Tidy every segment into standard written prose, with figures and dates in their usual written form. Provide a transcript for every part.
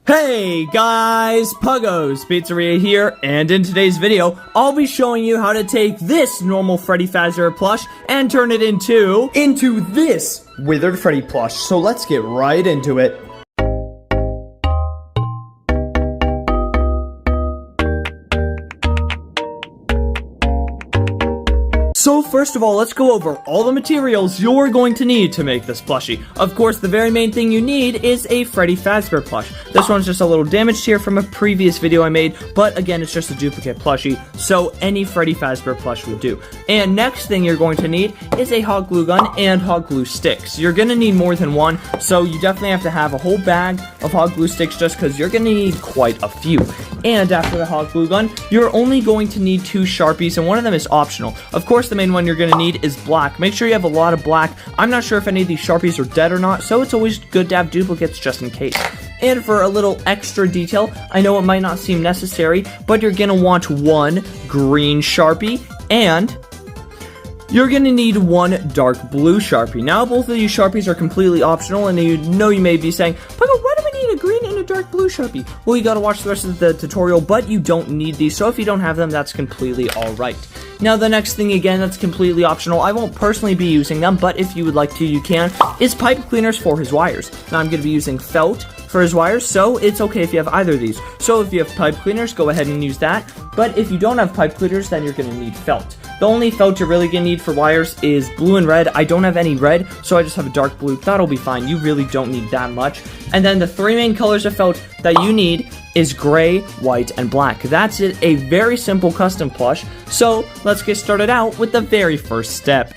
Hey guys, Puggo's Pizzeria here, and in today's video, I'll be showing you how to take this normal Freddy Fazbear plush and turn it into this Withered Freddy plush. So let's get right into it. So first of all, let's go over all the materials you're going to need to make this plushie. Of course, the very main thing you need is a Freddy Fazbear plush. This one's just a little damaged here from a previous video I made, but again, it's just a duplicate plushie, so any Freddy Fazbear plush would do. And next thing you're going to need is a hot glue gun and hot glue sticks. You're going to need more than one, so you definitely have to have a whole bag of hot glue sticks just because you're going to need quite a few. And after the hot glue gun, you're only going to need 2 Sharpies, and one of them is optional. Of course, the main one you're going to need is black. Make sure you have a lot of black. I'm not sure if any of these Sharpies are dead or not, so it's always good to have duplicates just in case. And for a little extra detail, I know it might not seem necessary, but you're going to want 1 green Sharpie, and you're going to need 1 dark blue Sharpie. Now, both of these Sharpies are completely optional, and you know you may be saying, "Puggo, why do we need a green and a dark blue Sharpie?" Well, you got to watch the rest of the tutorial, but you don't need these, so if you don't have them, that's completely alright. Now, the next thing, again, that's completely optional, I won't personally be using them, but if you would like to, you can, is pipe cleaners for his wires. Now, I'm going to be using felt for his wires, so it's okay if you have either of these. So if you have pipe cleaners, go ahead and use that, but if you don't have pipe cleaners, then you're going to need felt. The only felt you're really going to need for wires is blue and red. I don't have any red, so I just have a dark blue. That'll be fine. You really don't need that much. And then the 3 main colors of felt that you need is gray, white, and black. That's it, a very simple custom plush. So let's get started out with the very first step.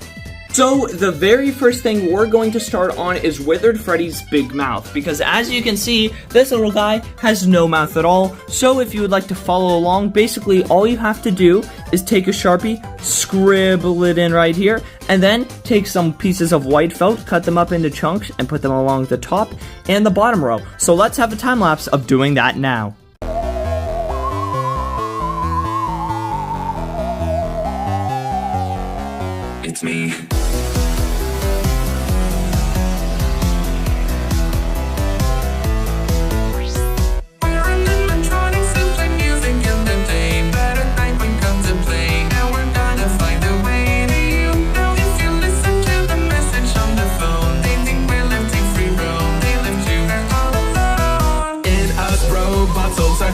So, the very first thing we're going to start on is Withered Freddy's big mouth, because as you can see, this little guy has no mouth at all. So if you would like to follow along, basically all you have to do is take a Sharpie, scribble it in right here, and then take some pieces of white felt, cut them up into chunks, and put them along the top and the bottom row. So let's have a time lapse of doing that now. It's me.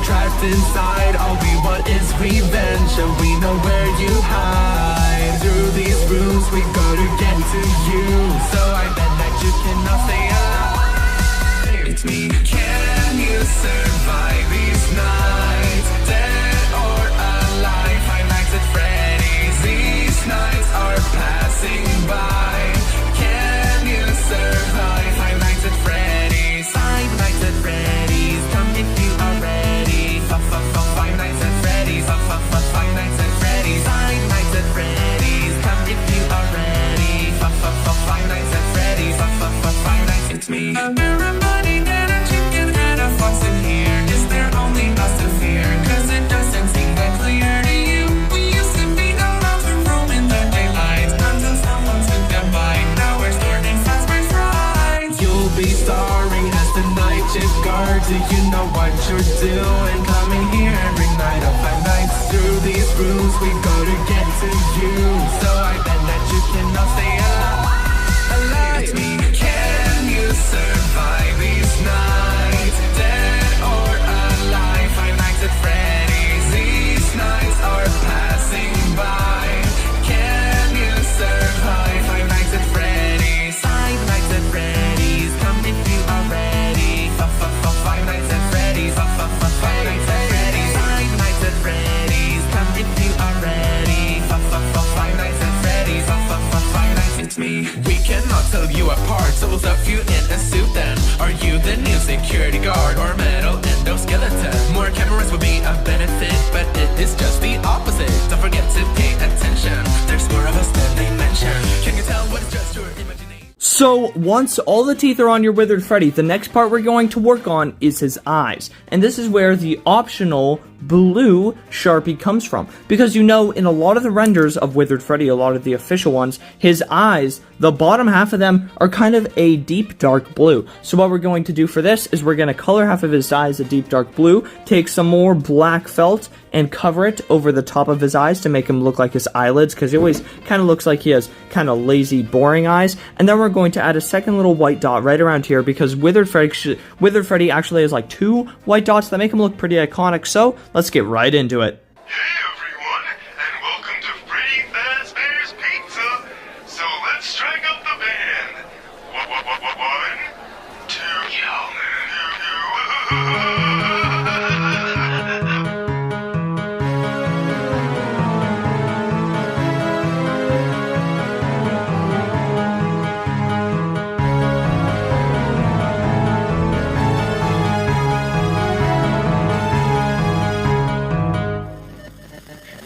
Trapped inside, all we want is revenge, and we know where you hide. Through these rooms we go to get to you, so I bet that you cannot stay alive. It's me. Can you survive these nights? Dead or alive? 5 nights at Freddy's. These nights are passing by. Can you survive 5 nights at Freddy's? 5 nights at Freddy's. Come if you are ready. 5 nights at Freddy's. 5 nights at Freddy's. 5 nights at Freddy's. Come if you are ready. 5 nights at Freddy's. 5 nights. It's me. Everybody get a chicken and a fox in here. Is there only us to fear? 'Cause it doesn't seem that clear to you. We used to be allowed to roam in the daylight until someone took their bite. Now we're stored in Fazbear's rides. You'll be starring as the night shift guard. Do you know what you're doing? Coming here every night of 5 nights. Through these rooms we go to get to you, so I bet that you cannot stay alive. It's me. Can you survive these nights? Dead or alive? 5 nights at Freddy's. These nights are passing by. Can you survive 5 nights at Freddy's? 5 nights at Freddy's. Come if you are ready. 5 nights at Freddy's. 5 nights at Freddy's. 5 nights at Freddy's. Come if you are ready. 5 nights at Freddy's. 5 nights. It's me. We cannot tell you apart, so we'll stuff you in a suit then. Are you the new security guard or metal endoskeleton? More cameras would be a benefit, but it is just the opposite. Don't forget to pay attention. There's more of us than they mention. Can you tell what it's just your imagination? So, once all the teeth are on your Withered Freddy, the next part we're going to work on is his eyes. And this is where the optional blue Sharpie comes from. Because you know, in a lot of the renders of Withered Freddy, a lot of the official ones, his eyes, the bottom half of them are kind of a deep dark blue. So what we're going to do for this is we're going to color half of his eyes a deep dark blue, take some more black felt, and cover it over the top of his eyes to make him look like his eyelids, because he always kind of looks like he has kind of lazy, boring eyes. And then we're going to add a second little white dot right around here, because Withered Freddy actually has like 2 white dots that make him look pretty iconic. So let's get right into it. Hey everyone, and welcome to Freddy Fazbear's Pizza. So let's strike up the band. One, two,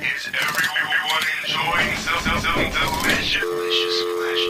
Is everyone enjoying some delicious flesh?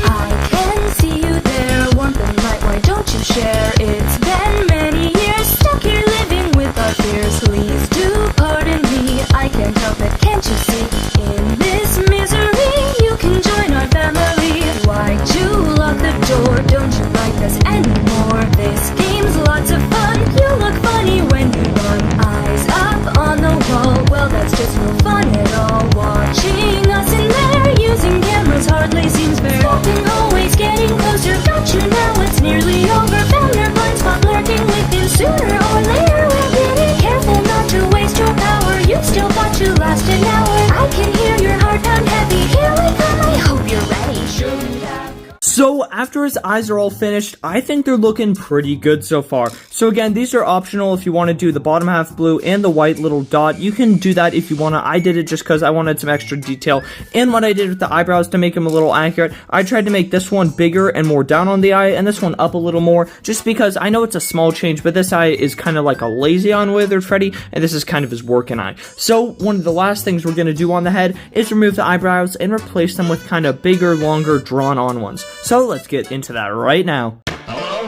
I can see you there, warmth and light, why don't you share? It's been many years, stuck here living with our fears. Please do pardon me, I can't help it, can't you see? In this misery, you can join our family. Why'd you lock the door? Don't you like us anymore? This game's lots of fun, you look funny when you run. Eyes up on the wall, well that's just no fun at all. Watching us in there, using cameras hardly seems fair. Smoking always getting closer, got you now, it's nearly over. Found your blind spot lurking within, sooner or later we'll get it. Careful not to waste your power, you've still got to last an hour. I can hear your heart pound heavy, here we come, I hope you're ready. Shouldn't have. So after his eyes are all finished, I think they're looking pretty good so far. So again, these are optional if you want to do the bottom half blue and the white little dot. You can do that if you want to. I did it just because I wanted some extra detail. And what I did with the eyebrows to make them a little accurate, I tried to make this one bigger and more down on the eye, and this one up a little more, just because I know it's a small change, but this eye is kind of like a lazy on Withered Freddy, and this is kind of his working eye. So one of the last things we're going to do on the head is remove the eyebrows and replace them with kind of bigger, longer, drawn-on ones. So let's get into that right now. Hello? Oh,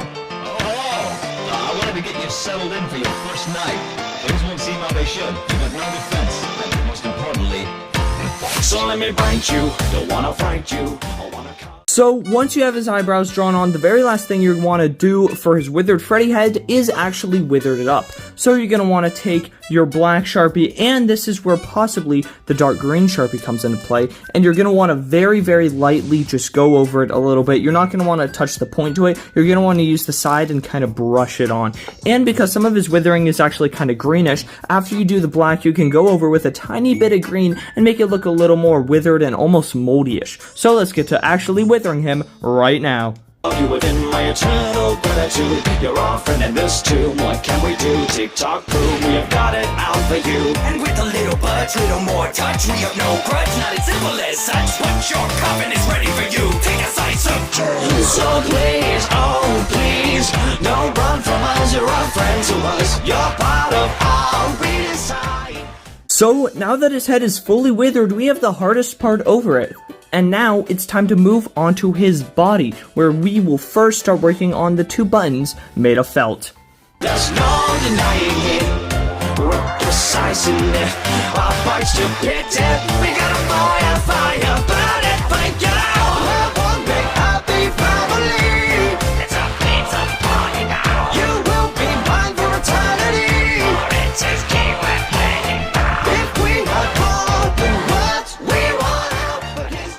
hello. I wanted to get you settled in for your first night. Things won't seem how they should. You got no defense, and most importantly, so let me bite you. Don't wanna fight you. I wanna come. So once you have his eyebrows drawn on, the very last thing you want to do for his Withered Freddy head is actually withered it up. So you're going to want to take your black Sharpie, and this is where possibly the dark green Sharpie comes into play, and you're going to want to very, very lightly just go over it a little bit. You're not going to want to touch the point to it. You're going to want to use the side and kind of brush it on. And because some of his withering is actually kind of greenish, after you do the black, you can go over with a tiny bit of green and make it look a little more withered and almost moldy-ish. So let's get to actually withering him right now. You within my eternal gratitude. You're our friend in this too. What can we do? Tick-tock prove we have got it out for you. And with a little budge, little more touch, we have no grudge, not as simple as such. But your coffin is ready for you. Take a slice of turn. So please, oh please, don't run from us. You're a friend to us. You're part of our redesign. So now that his head is fully withered, we have the hardest part over it. And now it's time to move on to his body, where we will first start working on the 2 buttons made of felt. There's no denying it. We're precise in it. Our bites to pit it. We got a fire, burn it, thank you. We're one big happy family. It's a party now. You will be mine for eternity. Or it just keep playing now. If we had broken words, we want out, but it's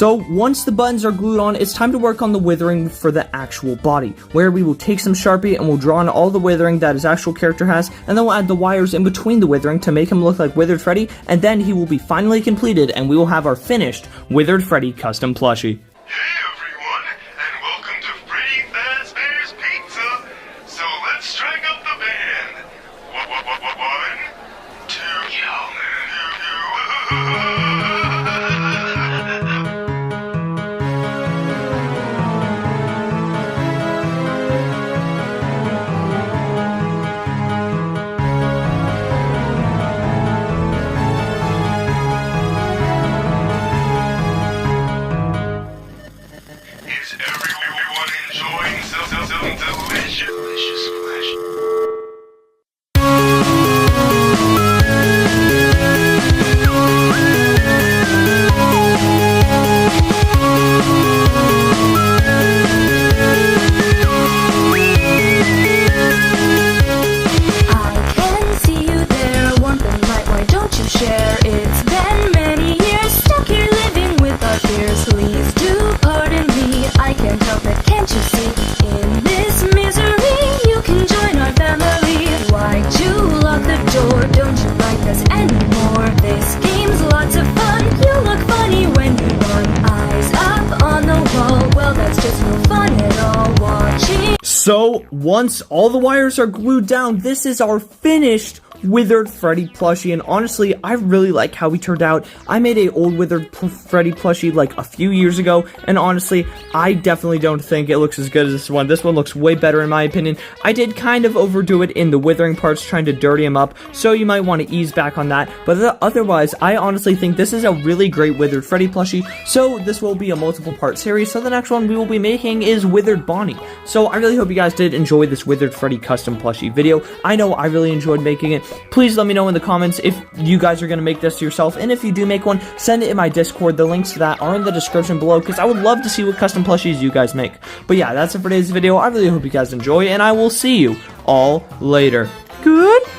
So once the buttons are glued on, it's time to work on the withering for the actual body, where we will take some Sharpie and we'll draw on all the withering that his actual character has, and then we'll add the wires in between the withering to make him look like Withered Freddy, and then he will be finally completed and we will have our finished Withered Freddy custom plushie. Hey everyone, and welcome to Freddy Fazbear's Pizza. So let's strike up the band. One, two, Now, once all the wires are glued down, this is our finished Withered Freddy plushie, and honestly, I really like how he turned out. I made a old Withered Freddy plushie like a few years ago, and honestly, I definitely don't think it looks as good as this one. This one looks way better in my opinion. I did kind of overdo it in the withering parts, trying to dirty him up, so you might want to ease back on that, but otherwise, I honestly think this is a really great Withered Freddy plushie, so this will be a multiple part series. So the next one we will be making is Withered Bonnie. So I really hope you guys did enjoy this Withered Freddy custom plushie video. I know I really enjoyed making it. Please let me know in the comments if you guys are going to make this yourself, and if you do make one, send it in my Discord. The links to that are in the description below, because I would love to see what custom plushies you guys make. But yeah, that's it for today's video. I really hope you guys enjoy, and I will see you all later. Goodbye!